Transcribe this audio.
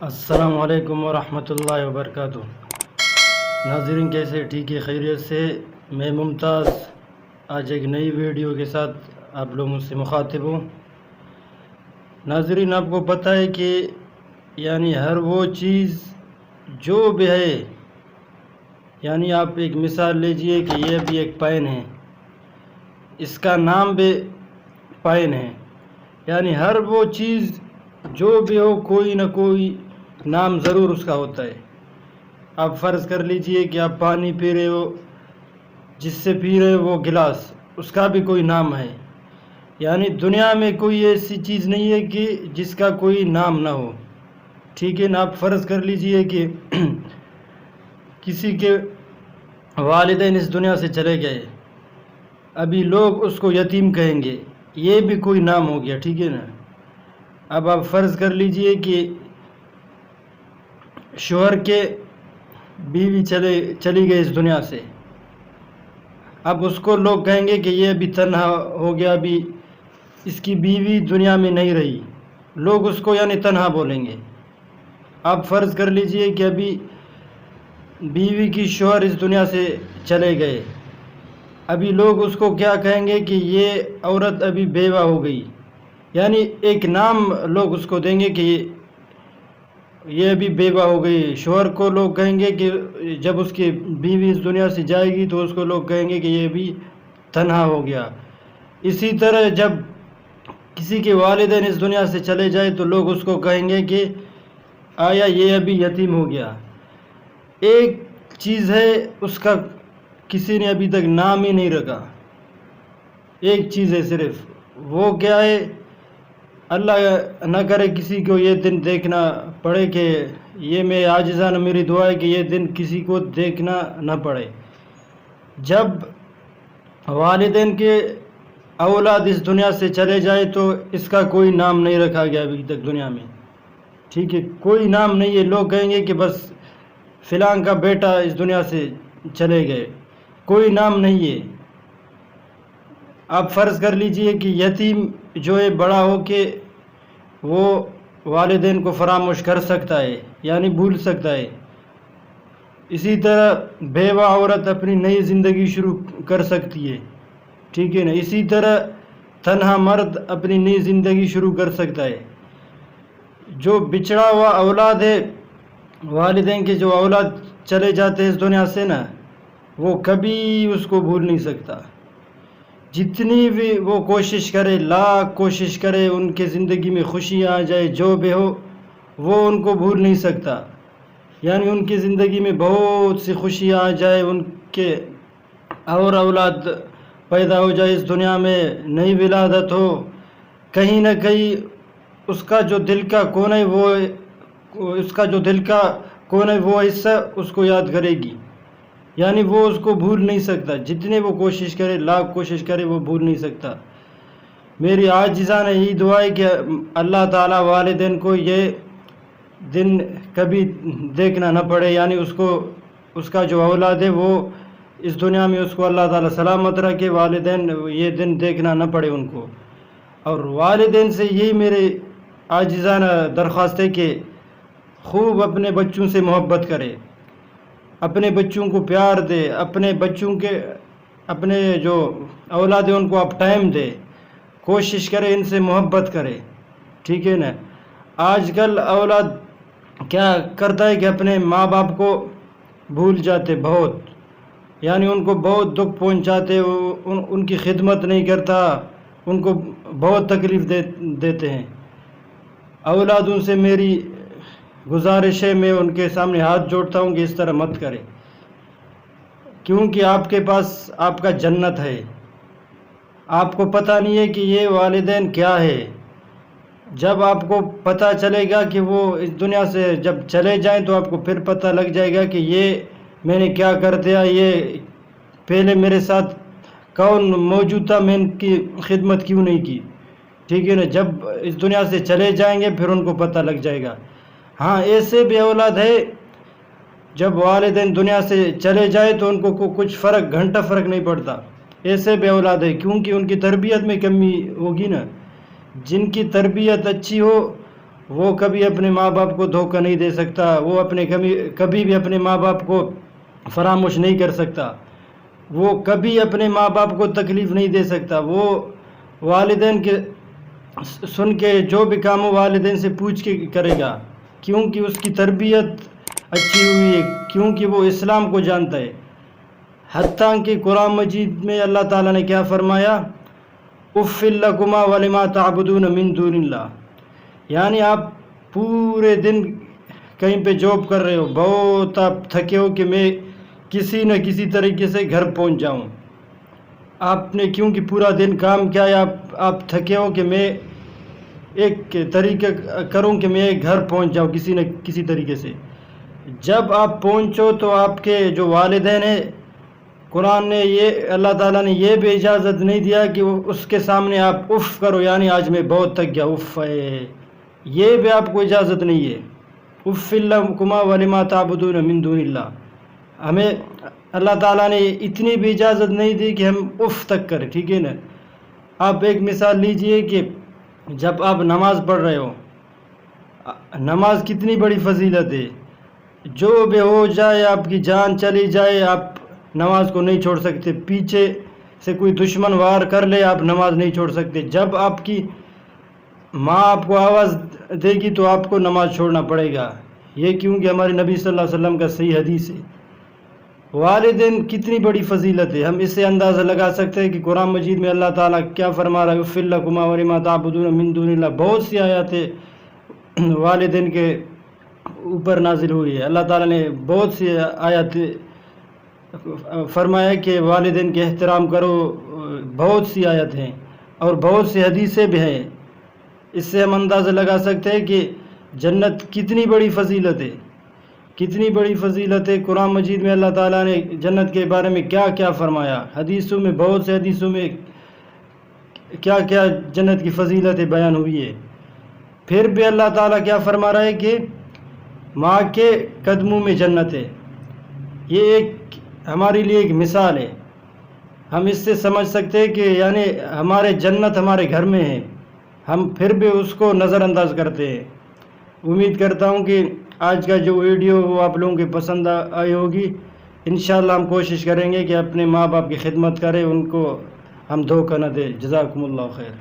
السلام علیکم ورحمۃ اللہ وبرکاتہ۔ ناظرین کیسے؟ ٹھیک ہے، خیریت سے؟ میں ممتاز آج ایک نئی ویڈیو کے ساتھ آپ لوگوں سے مخاطب ہوں۔ ناظرین، آپ کو پتہ ہے کہ ہر وہ چیز جو بھی ہے، آپ ایک مثال لیجئے کہ یہ بھی ایک پین ہے، اس کا نام بھی پین ہے، ہر وہ چیز جو بھی ہو کوئی نہ کوئی نام ضرور اس کا ہوتا ہے۔ آپ فرض کر لیجئے کہ آپ پانی پی رہے ہو، جس سے پی رہے ہو وہ گلاس، اس کا بھی کوئی نام ہے۔ دنیا میں کوئی ایسی چیز نہیں ہے کہ جس کا کوئی نام نہ ہو، ٹھیک ہے نا؟ آپ فرض کر لیجئے کہ کسی کے والدین اس دنیا سے چلے گئے، ابھی لوگ اس کو یتیم کہیں گے، یہ بھی کوئی نام ہو گیا، ٹھیک ہے نا؟ اب آپ فرض کر لیجئے کہ شوہر کے بیوی چلی گئی اس دنیا سے، اب اس کو لوگ کہیں گے کہ یہ ابھی تنہا ہو گیا، ابھی اس کی بیوی دنیا میں نہیں رہی، لوگ اس کو تنہا بولیں گے۔ آپ فرض کر لیجئے کہ ابھی بیوی کی شوہر اس دنیا سے چلے گئے، ابھی لوگ اس کو کیا کہیں گے کہ یہ عورت ابھی بیوہ ہو گئی، ایک نام لوگ اس کو دیں گے کہ یہ ابھی بیوہ ہو گئی۔ شوہر کو لوگ کہیں گے کہ جب اس کی بیوی اس دنیا سے جائے گی تو اس کو لوگ کہیں گے کہ یہ ابھی تنہا ہو گیا۔ اسی طرح جب کسی کے والدین اس دنیا سے چلے جائے تو لوگ اس کو کہیں گے کہ آیا یہ ابھی یتیم ہو گیا۔ ایک چیز ہے، اس کا کسی نے ابھی تک نام ہی نہیں رکھا، ایک چیز ہے صرف، وہ کیا ہے؟ اللہ نہ کرے کسی کو یہ دن دیکھنا پڑے، کہ یہ میں عاجزانہ میری دعا ہے کہ یہ دن کسی کو دیکھنا نہ پڑے، جب والدین کے اولاد اس دنیا سے چلے جائے تو اس کا کوئی نام نہیں رکھا گیا ابھی تک دنیا میں، ٹھیک ہے؟ کوئی نام نہیں ہے، لوگ کہیں گے کہ بس فلاں کا بیٹا اس دنیا سے چلے گئے، کوئی نام نہیں ہے۔ آپ فرض کر لیجئے کہ یتیم جو ہے بڑا ہو کے وہ والدین کو فراموش کر سکتا ہے، بھول سکتا ہے۔ اسی طرح بیوہ عورت اپنی نئی زندگی شروع کر سکتی ہے، ٹھیک ہے نا؟ اسی طرح تنہا مرد اپنی نئی زندگی شروع کر سکتا ہے۔ جو بچھڑا ہوا اولاد ہے، والدین کے جو اولاد چلے جاتے ہیں اس دنیا سے نا، وہ کبھی اس کو بھول نہیں سکتا، جتنی بھی وہ کوشش کرے، لاکھ کوشش کرے، ان کے زندگی میں خوشیاں آ جائے، جو بھی ہو وہ ان کو بھول نہیں سکتا۔ ان کی زندگی میں بہت سی خوشیاں آ جائے، ان کے اور اولاد پیدا ہو جائے اس دنیا میں، نئی ولادت ہو، کہیں نہ کہیں اس کا جو دل کا کونا ہے وہ حصہ اس کو یاد کرے گی، وہ اس کو بھول نہیں سکتا، جتنے وہ کوشش کرے، لاکھ کوشش کرے، وہ بھول نہیں سکتا۔ میری عاجزانہ یہی دعا ہے کہ اللہ تعالیٰ والدین کو یہ دن کبھی دیکھنا نہ پڑے، اس کا جو اولاد ہے وہ اس دنیا میں اس کو اللہ تعالیٰ سلامت رکھے، والدین یہ دن دیکھنا نہ پڑے ان کو۔ اور والدین سے یہی میرے عاجزانہ درخواست ہے کہ خوب اپنے بچوں سے محبت کرے، اپنے بچوں کو پیار دے، اپنے جو اولاد ہیں ان کو آپ ٹائم دے، کوشش کرے ان سے محبت کرے، ٹھیک ہے نا؟ آج کل اولاد کیا کرتا ہے کہ اپنے ماں باپ کو بھول جاتے بہت، ان کو بہت دکھ پہنچاتے، ان کی خدمت نہیں کرتا، ان کو بہت تکلیف دیتے ہیں۔ اولادوں سے میری گزارش ہے، میں ان کے سامنے ہاتھ جوڑتا ہوں کہ اس طرح مت کرے، کیونکہ آپ کے پاس آپ کا جنت ہے، آپ کو پتہ نہیں ہے کہ یہ والدین کیا ہے۔ جب آپ کو پتہ چلے گا کہ وہ اس دنیا سے جب چلے جائیں تو آپ کو پھر پتہ لگ جائے گا کہ یہ میں نے کیا کر دیا، یہ پہلے میرے ساتھ کون موجود تھا، میں ان کی خدمت کیوں نہیں کی، ٹھیک ہے نا؟ جب اس دنیا سے چلے جائیں گے پھر ان کو پتہ لگ جائے گا۔ ہاں، ایسے بھی اولاد ہے جب والدین دنیا سے چلے جائے تو ان کو کچھ گھنٹہ فرق نہیں پڑتا، ایسے بھی اولاد ہے، کیونکہ ان کی تربیت میں کمی ہوگی نا۔ جن کی تربیت اچھی ہو وہ کبھی اپنے ماں باپ کو دھوکہ نہیں دے سکتا، وہ کبھی بھی اپنے ماں باپ کو فراموش نہیں کر سکتا، وہ کبھی اپنے ماں باپ کو تکلیف نہیں دے سکتا، وہ والدین کے سن کے جو بھی کام ہو والدین سے پوچھ کے کرے گا، کیونکہ اس کی تربیت اچھی ہوئی ہے، کیونکہ وہ اسلام کو جانتا ہے۔ حتیٰ کہ قرآن مجید میں اللہ تعالیٰ نے کیا فرمایا، اف لکما ولما تعبدون من دون اللہ، یعنی آپ پورے دن کہیں پہ جاب کر رہے ہو، بہت آپ تھکے ہو کہ میں کسی نہ کسی طریقے سے گھر پہنچ جاؤں، آپ نے کیونکہ پورا دن کام کیا ہے، آپ تھکے ہو کہ میں ایک طریقہ کروں کہ میں گھر پہنچ جاؤں کسی نہ کسی طریقے سے۔ جب آپ پہنچو تو آپ کے جو والدین ہیں، قرآن نے اللہ تعالیٰ نے یہ بھی اجازت نہیں دیا کہ اس کے سامنے آپ اف کرو، یعنی آج میں بہت تھک گیا، اف ہے، یہ بھی آپ کو اجازت نہیں ہے۔ اف لکما ولما تعبدون من دون اللہ، ہمیں اللہ تعالیٰ نے اتنی بھی اجازت نہیں دی کہ ہم اف تک کریں، ٹھیک ہے نا۔ آپ ایک مثال لیجئے کہ جب آپ نماز پڑھ رہے ہو، نماز کتنی بڑی فضیلت ہے، جو بھی ہو جائے، آپ کی جان چلی جائے، آپ نماز کو نہیں چھوڑ سکتے، پیچھے سے کوئی دشمن وار کر لے، آپ نماز نہیں چھوڑ سکتے، جب آپ کی ماں آپ کو آواز دے گی تو آپ کو نماز چھوڑنا پڑے گا، یہ کیونکہ ہمارے نبی صلی اللہ علیہ وسلم کا صحیح حدیث ہے۔ والدین کتنی بڑی فضیلت ہے، ہم اس سے اندازہ لگا سکتے ہیں کہ قرآن مجید میں اللہ تعالیٰ کیا فرما رہا ہے، اف لکما ولما تعبدون من دون اللہ، بہت سی آیاتیں والدین کے اوپر نازل ہوئی ہے۔ اللہ تعالیٰ نے بہت سی آیات فرمایا کہ والدین کے احترام کرو، بہت سی آیات ہیں اور بہت سی حدیثیں بھی ہیں، اس سے ہم اندازہ لگا سکتے ہیں کہ جنت کتنی بڑی فضیلت ہے، کتنی بڑی فضیلت ہے۔ قرآن مجید میں اللہ تعالیٰ نے جنت کے بارے میں کیا کیا فرمایا، حدیثوں میں، بہت سے حدیثوں میں کیا کیا جنت کی فضیلتیں بیان ہوئی ہے۔ پھر بھی اللہ تعالیٰ کیا فرما رہا ہے کہ ماں کے قدموں میں جنت ہے، یہ ایک ہمارے لیے ایک مثال ہے، ہم اس سے سمجھ سکتے ہیں کہ یعنی ہمارے جنت ہمارے گھر میں ہے، ہم پھر بھی اس کو نظر انداز کرتے ہیں۔ امید کرتا ہوں کہ آج کا جو ویڈیو وہ آپ لوگوں کے پسند آئی ہوگی۔ انشاءاللہ ہم کوشش کریں گے کہ اپنے ماں باپ کی خدمت کریں، ان کو ہم دھوکہ نہ دیں۔ جزاکم اللہ خیر۔